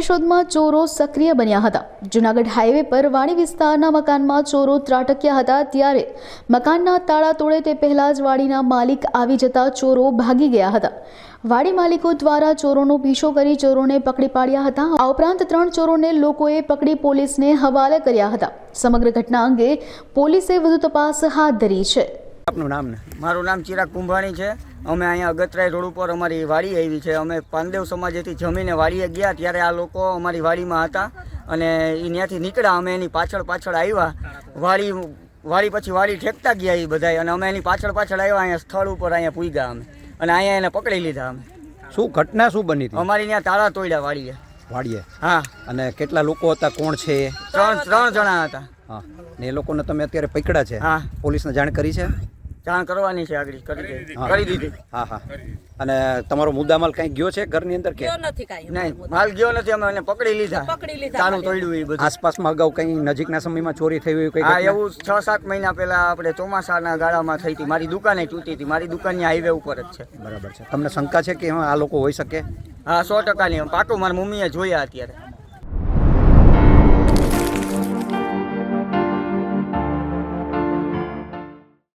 કેશોદમાં ચોરો સક્રિય બન્યા હતા। જૂનાગઢ હાઈવે પર વાડી વિસ્તારના મકાનમાં ચોરો ત્રાટક્યા હતા, ત્યારે મકાનના તાળા તોડે તે પહેલા જ વાડીના માલિક આવી જતા ચોરો ભાગી ગયા હતા। વાડી માલિકો દ્વારા ચોરોનો પીછો કરી ચોરોને પકડી પાડ્યા હતા। આ ઉપરાંત 3 ચોરોને લોકોએ પકડી પોલીસને હવાલે કર્યા હતા। સમગ્ર ઘટના અંગે પોલીસે વધુ તપાસ હાથ ધરી છે। આપનું નામ ને? મારું નામ ચિરાગ કુંભાણી છે। અમે અહીંયા અગતરાય રોડ ઉપર અમારી વાડી આવી છે। અમે પાનદેવ સમાજેથી જમીને વાડીએ ગયા ત્યારે આ લોકો અમારી વાડીમાં હતા અને એ ત્યાંથી નીકળ્યા। અમે એની પાછળ આવ્યા। વાડી પછી વાડી ઠેકતા ગયા એ બધા, અને અમે એની પાછળ આવ્યા। અહીંયા સ્થળ ઉપર અહીંયા પૂગ્યા અમે, અને અહીંયા એને પકડી લીધા અમે। શું ઘટના શું બની હતી? અમારી ત્યાં તાળા તોડ્યા વાડીએ। હા। અને કેટલા લોકો હતા? કોણ છે? ત્રણ જણા હતા। હા, ને એ લોકોને તમે અત્યારે પકડ્યા છે? હા। પોલીસને જાણ કરી છે? જાણ કરવાની છે, આગળ કરી દીધી। હા હા। અને તમારો મુદ્દામાલ કઈ ગયો છે ઘરની અંદર કે નહીં? માલ ગયો નથી, અમે એને પકડી લીધા। તાળું તોડ્યું એ બધું। આસપાસમાં અગાઉ કઈ નજીકના સમયમાં ચોરી થઈ હોય કઈ? હા, એવું 6-7 મહિના પહેલા આપણે ચોમાસાના ગાળામાં થઈ હતી। મારી દુકાને તૂટી હતી। મારી દુકાનની હાઈવે ઉપર જ છે। બરાબર છે। તમને શંકા છે કે આ લોકો હોઈ શકે? હા, 100%। પાકું મારી મમ્મીએ જોયા અત્યારે।